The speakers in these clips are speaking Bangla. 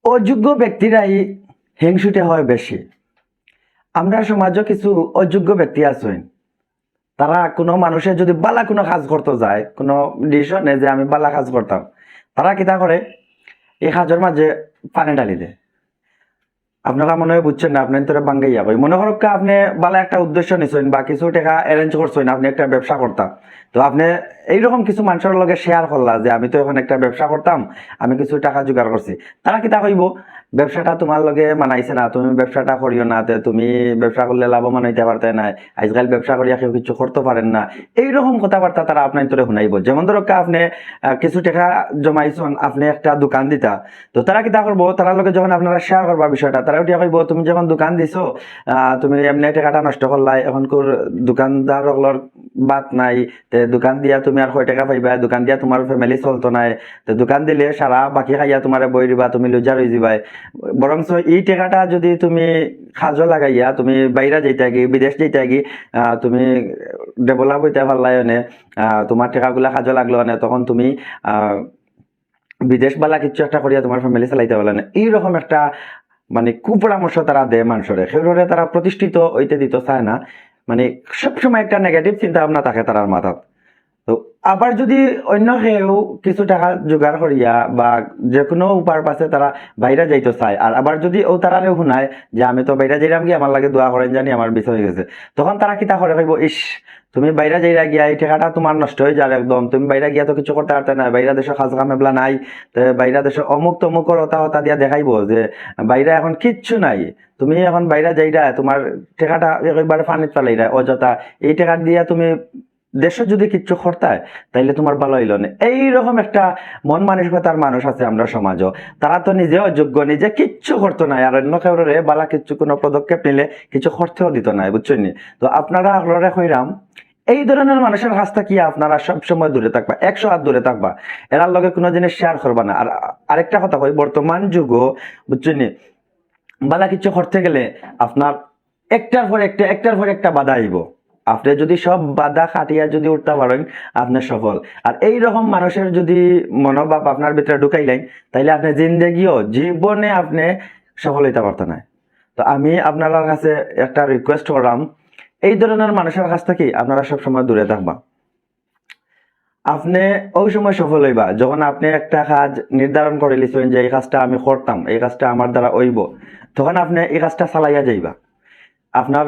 অযোগ্য ব্যক্তিরাই হিংসুটে হয় বেশি। আমরা সমাজে কিছু অযোগ্য ব্যক্তি আছেন, তারা কোনো মানুষের যদি বালা কোনো কাজ করতে যায়, কোনো ডিসিশনে যে আমি বালা কাজ করতাম, তারা কিতা করে এই কাজের মাঝে পানি ঢালি দেয়। আপনারা মনে হয় বুঝছেন না, আপনি তোরা বাঙ্গাইয়া কই মনে করো আপনি বালা একটা উদ্দেশ্য নিছেন বা কিছু টাকা অ্যারেঞ্জ করছেন, আপনি একটা ব্যবসা করতাম, তো আপনি এইরকম কিছু মানুষের লগে শেয়ার করলা যে আমি তো এখন একটা ব্যবসা করতাম, আমি কিছু টাকা জোগাড় করছি। তারা কিতা কইব, ব্যবসাটা তোমার লগে মানাইছে না, তুমি ব্যবসাটা করিও না, তুমি ব্যবসা করলে লাভবান হইতে পারতে না, আজকাল ব্যবসা করিয়া কেউ কিছু করতে পারেন না, এইরকম কথাবার্তা তারা আপনার তোরে শুনাইব। যেমন ধরো আপনি কিছু টাকা জমাইছেন, আপনি একটা দোকান দিতা, তো তারা কিতা করবো, তারা লগে যখন আপনারা শেয়ার করবা বিষয়টা, তারা উঠিয়া কইব তুমি যখন দোকান দিছো, তুমি এমনি টাকাটা নষ্ট করলাই, এখন কোর দোকানদার হলর বাদ নাই, দোকান দিয়া তুমি আর কয় টাকা পাইবা, দোকান দিয়া তোমার ফ্যামিলি চলতো নাই, তো দোকান দিলে সারা বাকি খাইয়া তোমার বই দিবা, তুমি লুজার হয়ে যাবাই। বরঞ্চ এই টাকাটা যদি তুমি কাজে লাগাইয়া তুমি বাইরে যাইতে গি, বিদেশ যাইতে গি, তুমি ডেভেলপ হইতে পারলাই, তোমার টাকাগুলা কাজে লাগলো, তখন তুমি বিদেশ বালা কিছু একটা করিয়া তোমার ফ্যামিলি চালাইতে পারলে না। এইরকম একটা মানে কুপরামর্শ তারা দেয় মানুষের, সেগুলো তারা প্রতিষ্ঠিত হইতে দিতে চায় না। মানে সবসময় একটা নেগেটিভ চিন্তা ভাবনা থাকে তার মাথাত। তো আবার যদি অন্য কেউ কিছু টাকা জোগাড় করিয়া বা যে কোনো পারপাসে তারা বাইরে যাইতে চায়, আর আবার যদি ও তারা শুনায় যে আমি তো বাইরে যাইলাম কি, আমার লাগে দোয়া করেন জানি আমার বিষয় হয়ে গেছে, তখন তারা কিতা করে কইব, ইস তুমি বাইরে যাইরা গিয়া এই টাকাটা তোমার নষ্ট হয়ে যাবে একদম, তুমি বাইরে গিয়া তো কিছু করতে পারতে না, বাইরে দেশে কাজ কামেবলা নাই, বাইরে দেশে অমুক তমুকর হতা হতা দিয়া দেখাইবো যে বাইরে এখন কিচ্ছু নাই, তুমি এখন বাইরে যাইরা তোমার টাকাটা একবারে পানিত ফেলাইরা অযথা, এই টাকা দিয়া তুমি দেশে যদি কিচ্ছু করতায় তাইলে তোমার ভালো হইল না। এইরকম একটা মন মানসিকতার মানুষ আছে আমরা সমাজও। তারা তো নিজে অযোগ্য, নিজে কিচ্ছু করতো না, আর অন্য কেউ বালা কিচ্ছু কোনো পদক্ষেপ নিলে কিছু করতেও দিত না, বুঝছেন? তো আপনারা আপনারা কইরাম এই ধরনের মানুষের কাছ থেকে আপনারা সবসময় দূরে থাকবা, 100 হাত দূরে থাকবা, এরার লগে কোনো জিনিস শেয়ার করবা না। আর আরেকটা কথা কই, বর্তমান যুগও বুঝছেন বালা কিছু করতে গেলে আপনার একটার পর একটা বাধা আইব। আপনি যদি সব বাধা কাটিয়া যদি উঠতে পারেন, আপনি সফল। আর এইরকম মানুষের যদি মনোভাব আপনার ভিতরে ঢুকাইলেন, তাইলে আপনি জিন্দগিও জীবনে আপনি সফল হইতে পারতেন না। তো আমি আপনার কাছে একটা রিকোয়েস্ট করলাম, এই ধরনের মানুষের কাছ থেকে আপনারা সবসময় দূরে থাকবা। আপনি ওই সময় সফল হইবা যখন আপনি একটা কাজ নির্ধারণ করে লিছেন যে এই কাজটা আমি করতাম, এই কাজটা আমার দ্বারা হইব, তখন আপনি এই কাজটা চালাইয়া যাইবা। আপনার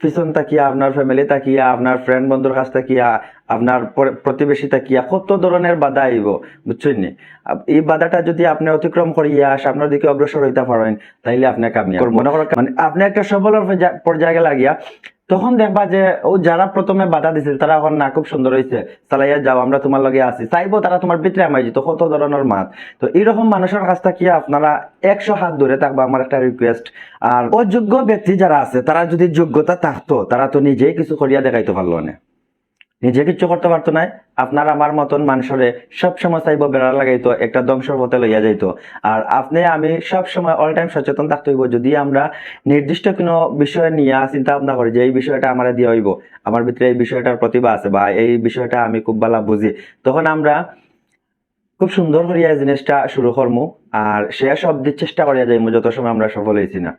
পিছন তাকিয়া, আপনার ফ্যামিলি তাকিয়া, আপনার ফ্রেন্ড বন্ধুর কাছ তাকিয়া, আপনার প্রতিবেশী তাকিয়া কত ধরনের বাধা আইব, বুঝছেন? এই বাধাটা যদি আপনি অতিক্রম করিয়া সামনের দিকে অগ্রসর হইতে পারেন, তাইলে আপনি কামিয়াব। মনে করেন মানে আপনি একটা সফলের পর্যায়ে লাগিয়া, তখন দেখবা যে ও যারা প্রথমে বাধা দিছে তারা এখন না খুব সুন্দর হয়েছে, চালাইয়া যাও, আমরা তোমার লগে আছি, চাইবো তারা তোমার ভিতরে আমাই যেত কত ধরনের মাত। তো এইরকম মানুষের কাছ থেকে আপনারা 100 হাত দূরে থাকবা, আমার একটা রিকোয়েস্ট। আর অযোগ্য ব্যক্তি যারা আছে, তারা যদি যোগ্যতা থাকতো, তারা তো নিজেই কিছু করিয়া দেখাইতে পারলো না, নিজে কিছু করতে পারতো না। আপনার আমার মতন মানুষরে সবসময় চাইবো বেড়া লাগাইতো, একটা ধ্বংসের পথে লইয়া যাইতো। আর আপনি আমি সবসময় অল টাইম সচেতন থাকতে হইব। যদি আমরা নির্দিষ্ট কোনো বিষয় নিয়ে চিন্তা ভাবনা করি যে এই বিষয়টা আমার দিয়ে হইব, আমার ভিতরে এই বিষয়টার প্রতিভা আছে বা এই বিষয়টা আমি খুব ভালো বুঝি, তখন আমরা খুব সুন্দর করিয়া এই জিনিসটা শুরু করবো আর শেষ অব্দি চেষ্টা করিয়া যাইবো, যত সময় আমরা সফল হয়েছি না।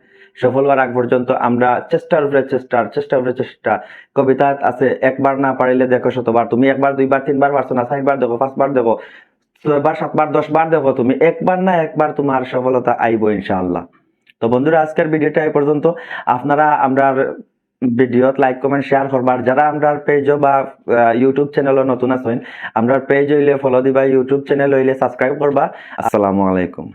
সফল হওয়ার আগ পর্যন্ত আমরা চেষ্টার উপরে চেষ্টা। কবিতা আছে, একবার না পারিলে দেখো শতবার। তুমি একবার, দুইবার, তিনবার পারছো না, 4বার দেখো, 5বার দেখো, 6বার, 7বার, 10বার দেখো, তুমি একবার না একবার তোমার সফলতা আইবো ইনশাআল্লাহ। তো বন্ধুরা, আজকের ভিডিওটা এই পর্যন্ত। আপনারা আমরা ভিডিওত লাইক কমেন্ট শেয়ার করবার, যারা আমরা পেজ বা ইউটিউব চ্যানেলও নতুন আছেন, আমরা পেজ হইলে ফলো দিবা, ইউটিউব চ্যানেল হইলে সাবস্ক্রাইব করবা। আসসালামু আলাইকুম।